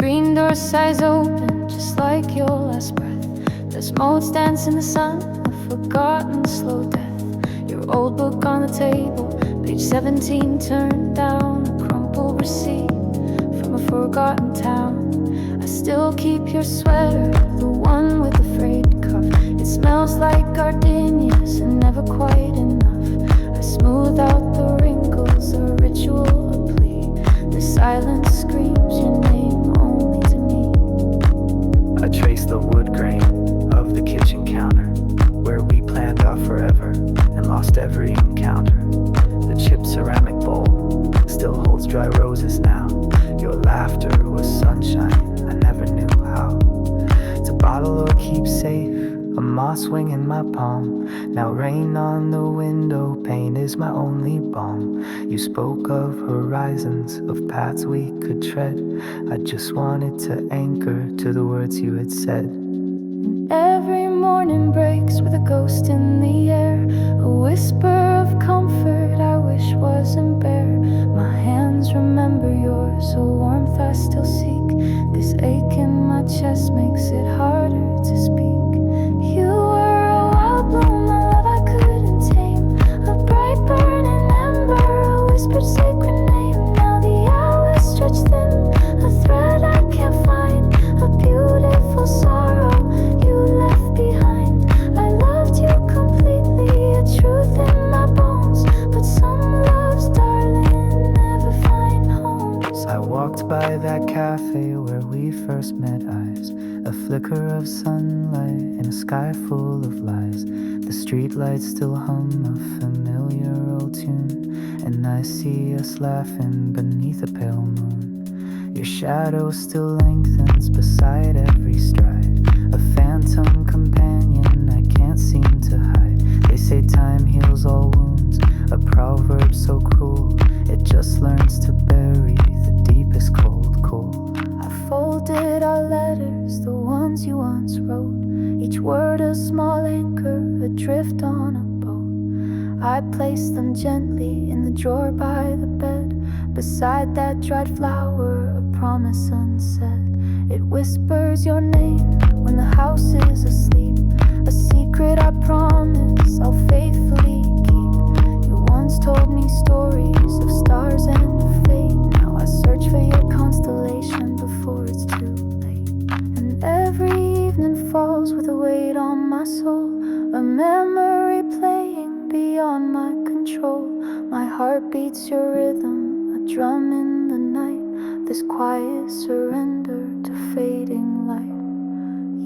screen door sighs open, just like your last breath. There's motes dance in the sun, a forgotten slow death. Your old book on the table, page 17 turned down, a crumpled receipt from a forgotten town. I still keep your sweater, the one with the frayed cuff. It smells like gardenias and never quite enough. I smooth out the wrinkles, a ritual, a plea. The silence screams your name only to me. I trace the wood grain of the kitchen counter, where we planned our forever and lost every encounter. The chipped ceramic bowl still holds dry roses now. Your laughter was sunshine, I never knew how to bottle or keep safe. A moss wing in my palm, now rain on the window pane is my only balm. You spoke of horizons, of paths we could tread. I just wanted to anchor to the words you had said. Every morning breaks with a ghost in the air, a whisper of comfort I wish wasn't bare. My hands remember yours, a warmth I still seek. This ache in my chest makes it harder to speak. You were a wild bloom, a love I couldn't tame, a bright burning ember, a whispered sacred name. Now the hours stretch thin, a thread I can't find, a beautiful sorrow you left behind. I loved you completely, a truth in my bones, but some loves, darling, never find homes. I walked by that cafe where we first met eyes, a flicker of sunlight in a sky full of lies. The streetlights still hum a familiar old tune, and I see us laughing beneath a pale moon. Your shadow still lengthens beside every stride, a phantom companion I can't seem to hide. They say time heals all wounds, a proverb so cruel, it just learns to bury the deepest cold. I folded our letters, the ones you once wrote, each word a small anchor, adrift on a boat. I placed them gently in the drawer by the bed, beside that dried flower, a promise unsaid. It whispers your name when the house is asleep, a secret I promise I'll faithfully keep. You once told me stories of stars and fate, now I search for your constellation before it's too late. And every evening falls with a weight on my soul, a memory playing beyond my control. My heart beats your rhythm, a drum in the night, this quiet surrender to fading light.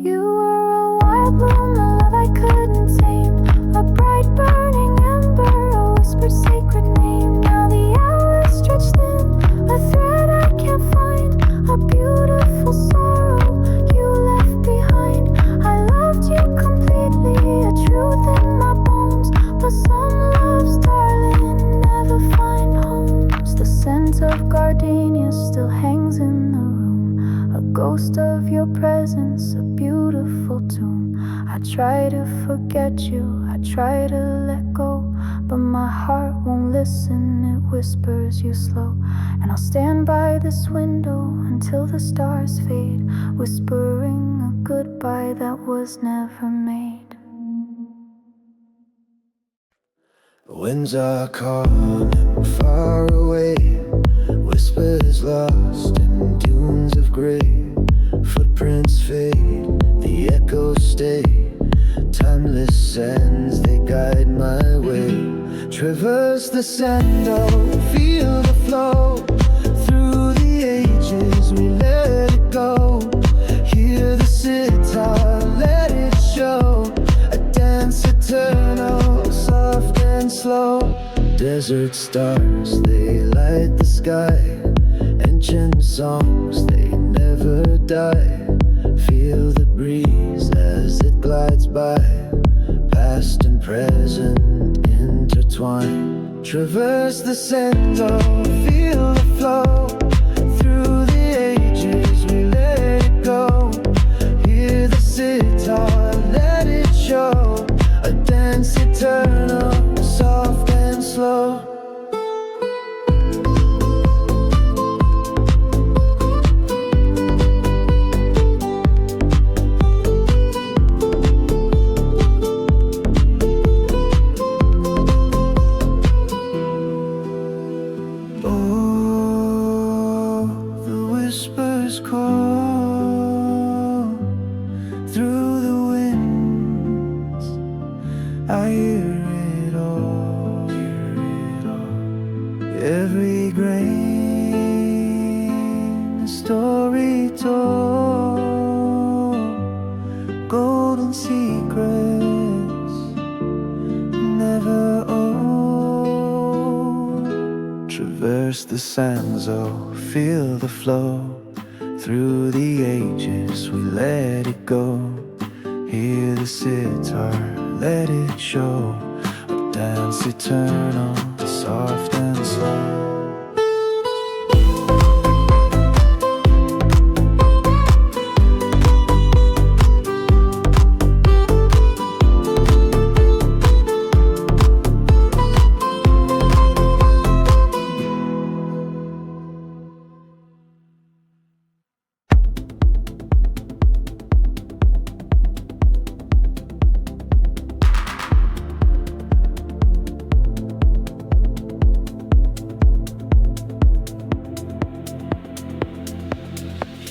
You were a wild bloom, a love I couldn't tame, a bright burning ember, a whispered sacred name. Now the hours stretch thin, a thread I can't find, a beautiful sorrow you left behind. I loved you completely, a truth in my bones, but some loves, darling, never find homes. The scent of gardenias still hangs in the room, a ghost of your presence, a beautiful tomb. I try to forget you, I try to let go, but my heart won't listen, it whispers you slow. And I'll stand by this window until the stars fade, whispering a goodbye that was never made. Winds are calm and far away, whispers lost in dunes of gray. Footprints fade, the echoes stay, timeless sands, they guide my way. Traverse the sand, feel the flow, through the ages we let it go. Hear the sitar, let it show, a dance eternal, soft and slow. Desert stars, they light the sky, ancient songs, they never die. Feel the breeze as it glides by, past and present intertwine. Traverse the center, feel the flow, through the ages we let it go. Hear the sitar, let it show, a dance eternal, soft and slow. call through the winds. I hear it all, every grain, a story told, golden secrets never old. Traverse the sands, oh, feel the flow. Through the ages we let it go. Hear the sitar, let it show. A dance eternal, soft and slow.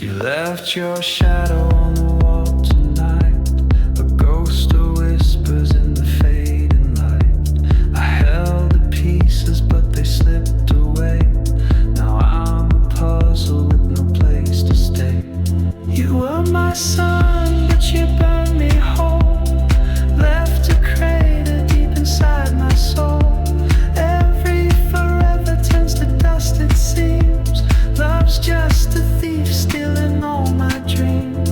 You left your shadow on the wall tonight, a ghost of whispers in the fading light. I held the pieces but they slipped away. Now I'm a puzzle with no place to stay. You were my sun but you burned me whole, left a crater deep inside my soul. Every forever turns to dust it seems. Love's just a thief stealing all my dreams.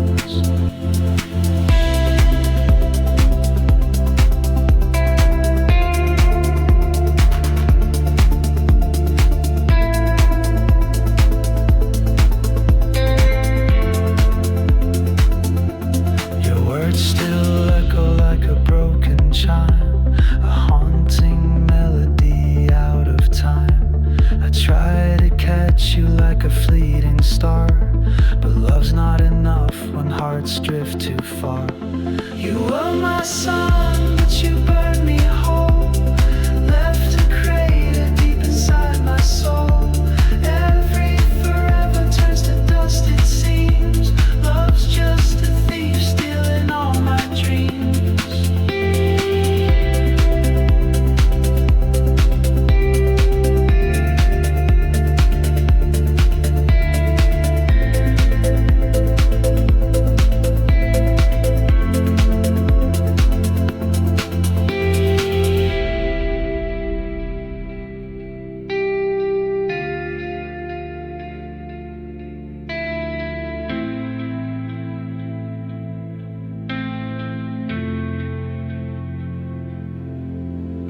Your words still echo like a broken chime, a haunting melody out of time. I try to catch you like a fleeting star, but love's not enough when hearts drift too far. You were my sun, but you burned me whole, left a crater deep inside my soul. Every forever turns to dust it seems. Love's just a thief stealing all my dreams.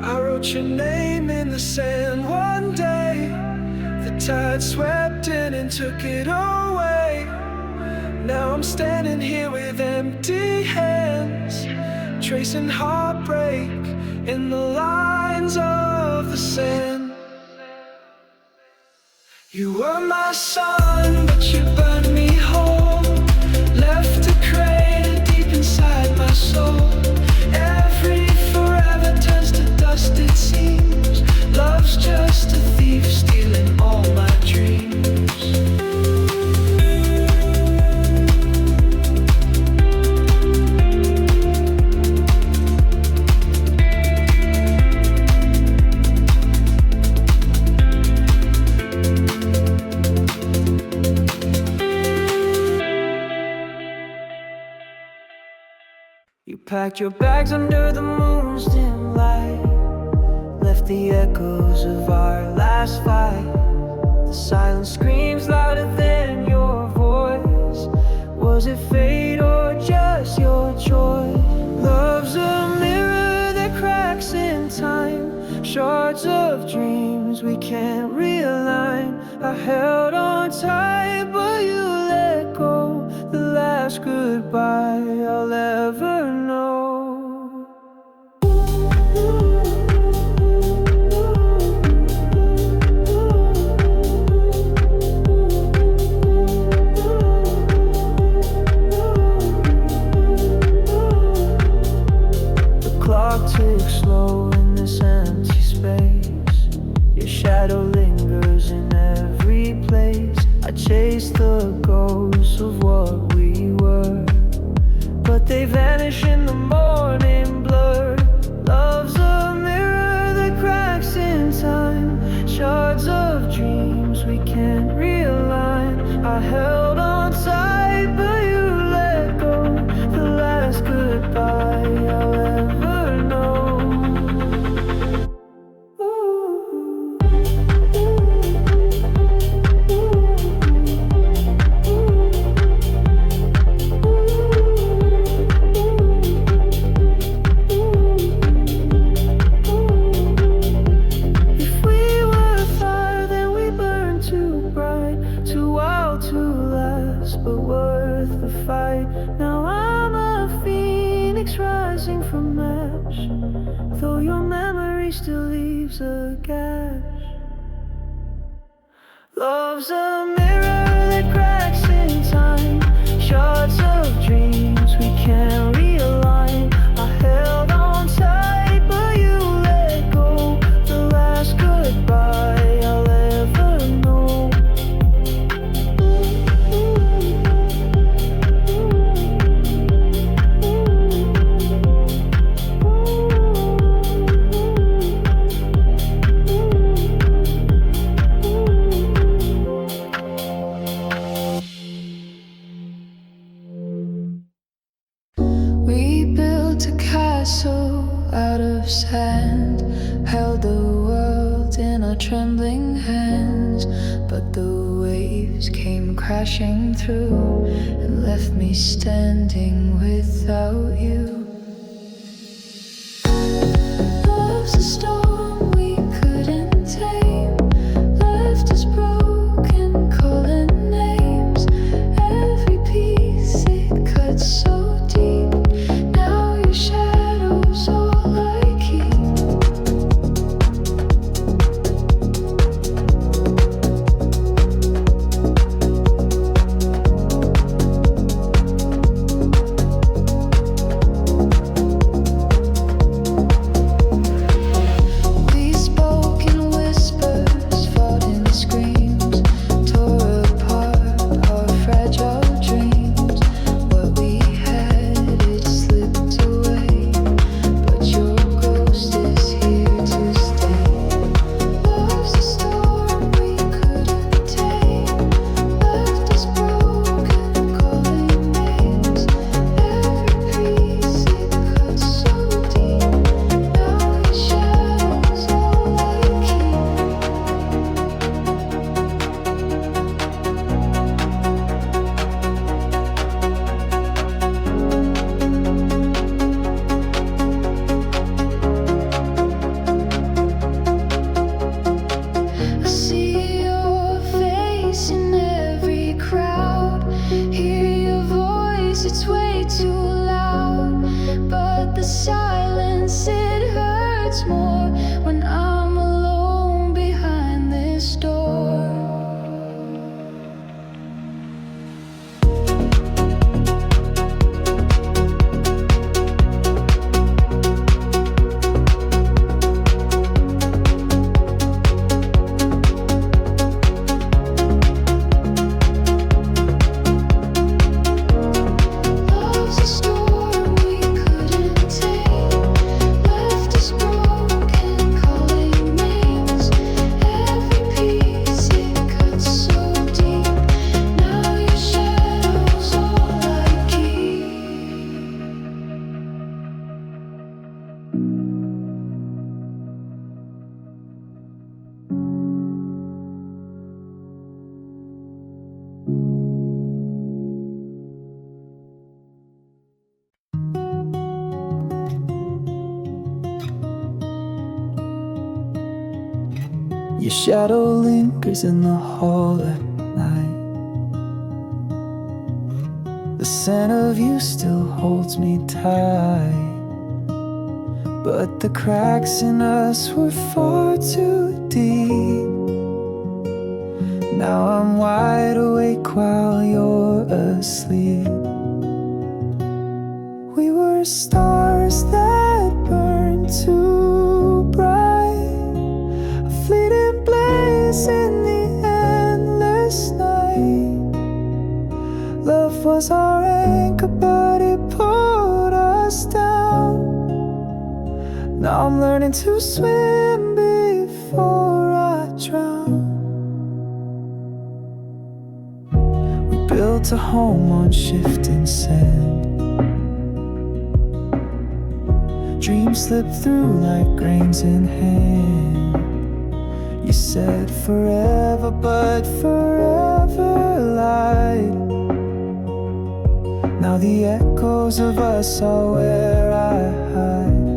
I wrote your name in the sand one day. The tide swept in and took it away. Now I'm standing here with empty hands, tracing heartbreak in the lines of the sand. You were my sun, but you burned me whole, left a crater deep inside my soul. Every forever turns to dust it seems. Love's just a thief stealing all my dreams. You packed your bags under the moon's dim light, left the echoes of our last fight. The silence screams louder than your voice. Was it fate or just your joy? Love's a mirror that cracks in time, shards of dreams we can't realign. I held on tight but you let go, the last goodbye I'll ever know. The clock ticks slow in this empty space. Your shadow lingers in every place. I chase the ghosts lost but worth the fight. Now I'm a phoenix rising from ash, though your memory still leaves a gash. Love's a mirror that cracks in time, shards of dreams we can't realign. I held on tight but you let go, the last goodbye I'll ever know. We built a castle out of sand, held the world in our trembling hands. But the waves came crashing through and left me standing without you. Love's a storm we couldn't tame, left us broken, calling names. Every piece it cuts so deep. Now your shadow's all I keep. We spoke in whispers, fought in screams, tore apart our fragile dreams. What we had, it slipped away, but your ghost is here to stay. Love's a storm we couldn't tame, left us broken, calling names. Every piece it cuts so deep. Now your shadow's all I keep. I see your face in every crowd, hear your voice, it's way too loud. But the silence, it hurts more when I'm alone behind this door. Love's a storm we couldn't tame, left us broken, calling names. Every piece it cuts so deep. Now your shadow's all I keep. Your shadow lingers in the hall at night. The scent of you still holds me tight, but the cracks in us were far too deep. Now I'm wide awake while you're asleep. We were stars that burned too bright, a fleeting blaze in the endless night. Love was our anchor, but it pulled us down. Now I'm learning to swim before I drown. We built a home on shifting sand. Dreams slip through like grains in hand. You said forever, but forever lied. Now the echoes of us are where I hide.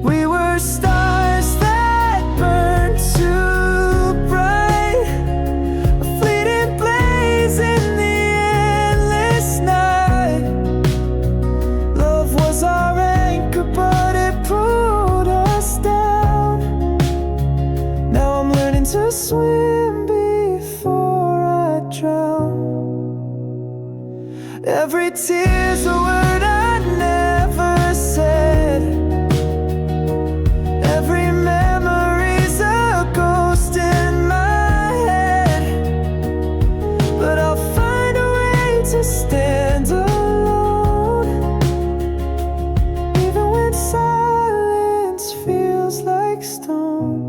We were stars that burned too bright, a fleeting blaze Every tear's a word I never said. Every memory's a ghost in my head. But I'll find a way to stand alone, even when silence feels like stone.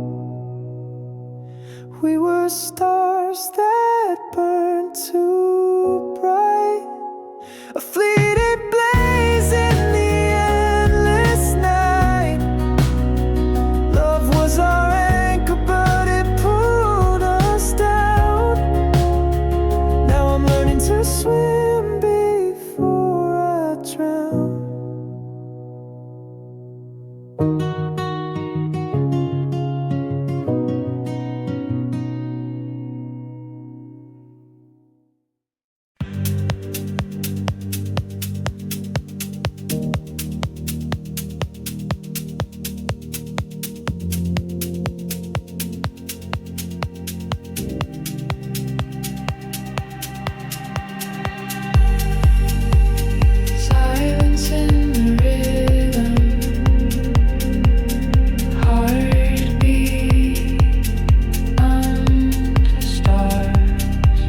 We were stars that burned too bright, a fleeting blaze in the endless night. Love was our anchor, but it pulled us down. Now I'm learning to swim before I drown. Silence in the rhythm, heartbeat under stars.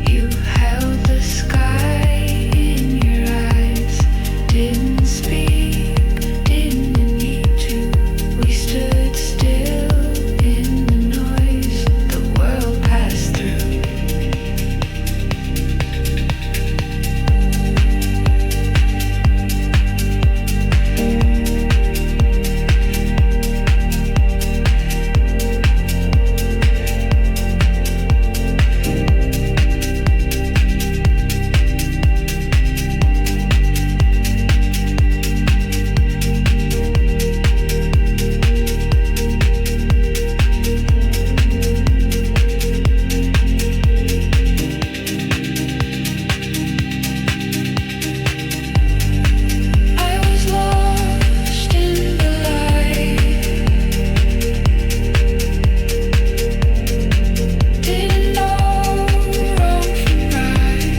You held the sky in your eyes, didn't speak, didn't need to. We stood still in the noise the world passed through. I was lost in the light, didn't know wrong from right.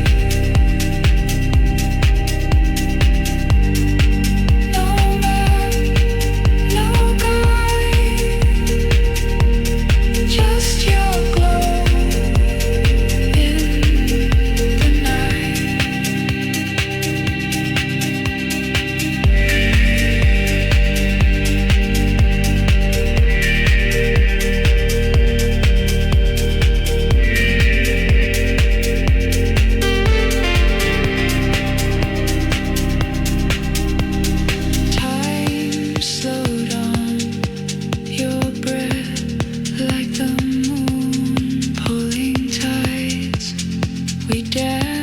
No map, no guide, just your glow in the night. Time slowed on, your breath like the moon pulling tides. We danced